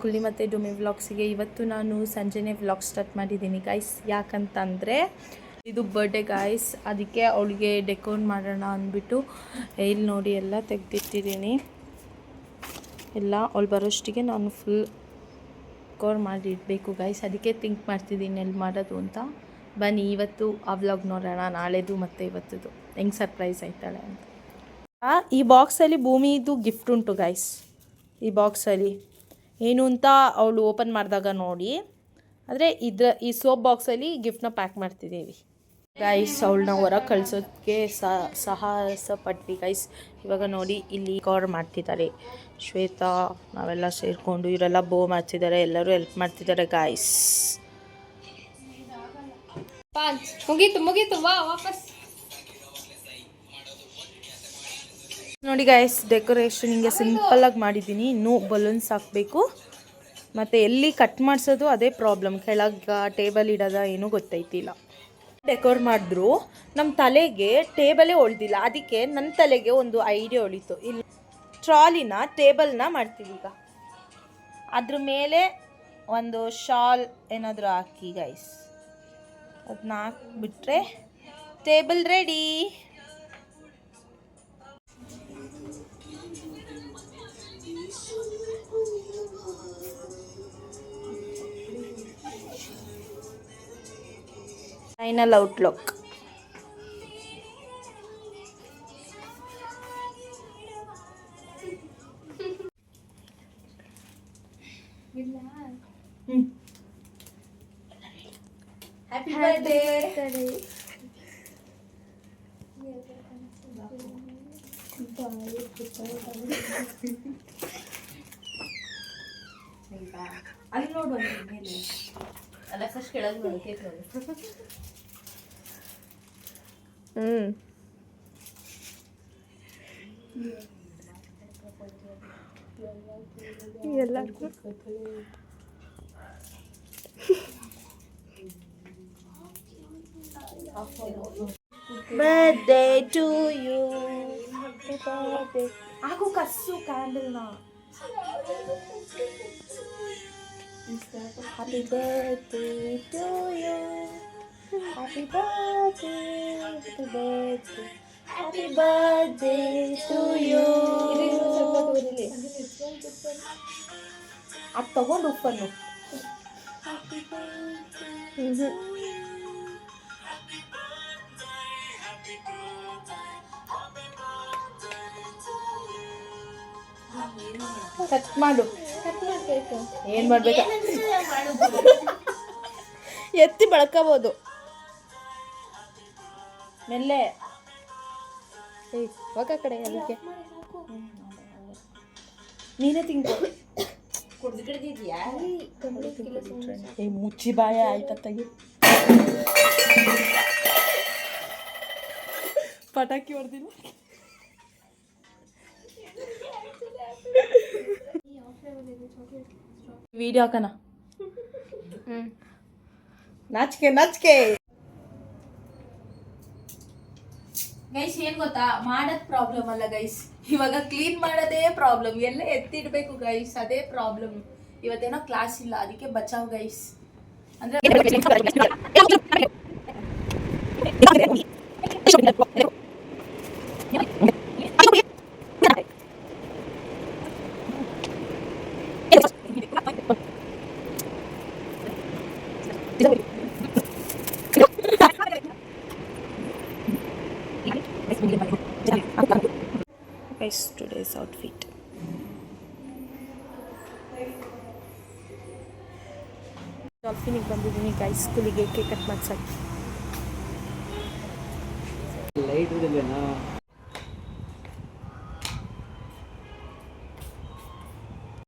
ಕುಲ್ಲಿ ಮತ್ತು ಡುಮಿ ವ್ಲಾಗ್ಸಿಗೆ ಇವತ್ತು ನಾನು ಸಂಜೆನೇ ವ್ಲಾಗ್ ಸ್ಟಾರ್ಟ್ ಮಾಡಿದ್ದೀನಿ ಗೈಸ್. ಯಾಕಂತಂದರೆ ಇದು ಬರ್ಡೇ ಗೈಸ್, ಅದಕ್ಕೆ ಅವಳಿಗೆ ಡೆಕೋರ್ ಮಾಡೋಣ ಅಂದ್ಬಿಟ್ಟು ಇಲ್ಲಿ ನೋಡಿ ಎಲ್ಲ ತೆಗೆದಿಟ್ಟಿದ್ದೀನಿ. ಎಲ್ಲ ಅವಳು ಬರೋಷ್ಟಿಗೆ ನಾನು ಫುಲ್ ಡೆಕೋರ್ ಮಾಡಿ ಇಡಬೇಕು ಗೈಸ್. ಅದಕ್ಕೆ ಥಿಂಕ್ ಮಾಡ್ತಿದ್ದೀನಿ ಎಲ್ಲಿ ಮಾಡೋದು ಅಂತ. ಬನ್ನಿ ಇವತ್ತು ಆ ವ್ಲಾಗ್ ನೋಡೋಣ, ನಾಳೆದು ಮತ್ತು ಇವತ್ತದು ಹೆಂಗೆ ಸರ್ಪ್ರೈಸ್ ಆಯ್ತಾಳೆ ಅಂತ. ಈ ಬಾಕ್ಸಲ್ಲಿ ಭೂಮಿದು ಗಿಫ್ಟ್ ಉಂಟು ಗೈಸ್. ಈ ಬಾಕ್ಸಲ್ಲಿ ಏನು ಅಂತ ಅವಳು ಓಪನ್ ಮಾಡಿದಾಗ ನೋಡಿ. ಆದರೆ ಈ ಸೋಪ್ ಬಾಕ್ಸಲ್ಲಿ ಗಿಫ್ಟ್ನ ಪ್ಯಾಕ್ ಮಾಡ್ತಿದ್ದೀವಿ ಗೈಸ್. ಅವಳನ್ನ ಹೊರಗೆ ಕಳಿಸೋದಕ್ಕೆ ಸಾಹಸ ಪಟ್ವಿ ಗೈಸ್. ಇವಾಗ ನೋಡಿ ಇಲ್ಲಿ ಕವರ್ ಮಾಡ್ತಿದ್ದಾರೆ ಶ್ವೇತಾ, ನಾವೆಲ್ಲ ಸೇರಿಕೊಂಡು. ಇವರೆಲ್ಲ ಬೋ ಮಾಡ್ತಿದ್ದಾರೆ, ಎಲ್ಲರೂ ಹೆಲ್ಪ್ ಮಾಡ್ತಿದ್ದಾರೆ ಗೈಸ್. ಮುಗೀತು ವಾಪಸ್ ನೋಡಿ ಗೈಸ್. ಡೆಕೋರೇಷನ್ ಹಿಂಗೆ ಸಿಂಪಲ್ಲಾಗಿ ಮಾಡಿದ್ದೀನಿ. ಇನ್ನೂ ಬಲೂನ್ಸ್ ಹಾಕಬೇಕು. ಮತ್ತು ಎಲ್ಲಿ ಕಟ್ ಮಾಡಿಸೋದು ಅದೇ ಪ್ರಾಬ್ಲಮ್, ಕೆಳಗೆ ಟೇಬಲ್ ಇಡೋದ ಏನೂ ಗೊತ್ತೈತಿಲ್ಲ. ಡೆಕೋರ್ ಮಾಡಿದ್ರು ನಮ್ಮ ತಲೆಗೆ ಟೇಬಲೇ ಹೊಳ್ದಿಲ್ಲ. ಅದಕ್ಕೆ ನನ್ನ ತಲೆಗೆ ಒಂದು ಐಡಿಯಾ ಹೊಳಿತು. ಇಲ್ಲಿ ಟ್ರಾಲಿನ ಟೇಬಲ್ನ ಮಾಡ್ತೀವಿ ಈಗ. ಅದ್ರ ಮೇಲೆ ಒಂದು ಶಾಲ್ ಏನಾದರೂ ಹಾಕಿ ಗೈಸ್, ಅದನ್ನ ಹಾಕ್ಬಿಟ್ರೆ table ready. Final outlook. Happy birthday. ಅಲ್ಲಿ ನೋಡು, ಅಲ್ಲ ಫಸ್ಟ್ ಕೆಳಗೆ ನೋಡು, ಕೇಕ್ ನೋಡು. ಎಲ್ಲ ಬರ್ತ್ಡೇ ಟು ಯು. ಹಾಕು ಕಸ್ಸು ಕ್ಯಾಂಡಲ್ನ. Happy birthday to you. Happy birthday, happy birthday, happy birthday to you. ಅದು ತಗೊಂಡು ಉಪ್ಪನ್ನು. ಕಟ್ ಮಾಡು. ಏನು ಮಾಡ್ಬೇಕು, ಎತ್ತಿ ಬೆಳ್ಕೋಬೋದು ಮೆಲ್ಲೆ. ಹೋಗ ಕಡೆ ಅದಕ್ಕೆ ನೀನೇ ತಿಂಕೊ. ಮುಚ್ಚಿ ಬಾಯ ಆಯ್ತ ತೆಗಿ. ಪಟಾಕಿ ಹೊಡೆದಿಲ್ಲ. ವಿಡಿಯೋ ಹಾಕಣ. ನಾಚಿಕೆ ಗೈಸ್. ಏನು ಗೊತ್ತಾ, ಮಾಡೋದು ಪ್ರಾಬ್ಲಮ್ ಅಲ್ಲ ಗೈಸ್, ಇವಾಗ ಕ್ಲೀನ್ ಮಾಡೋದೇ ಪ್ರಾಬ್ಲಮ್. ಎಲ್ಲ ಎತ್ತಿಡ್ಬೇಕು ಗೈಸ್, ಅದೇ ಪ್ರಾಬ್ಲಮ್. ಇವತ್ತೇನೋ ಕ್ಲಾಸ್ ಇಲ್ಲ, ಅದಕ್ಕೆ ಬಚಾವ್ ಗೈಸ್. ಅಂದ್ರೆ guys, today's outfit. ಡಾಲ್ಫಿನಿಗೆ ಬಂದಿದ್ದೀನಿ ಗೈಸ್, ಸ್ಕೂಲಿಗೆ ಕೇಕ್ ಕಟ್ ಮಾಡ್ಸಕ್ಕೆ. ಲೈಟ್ ಇದೆ.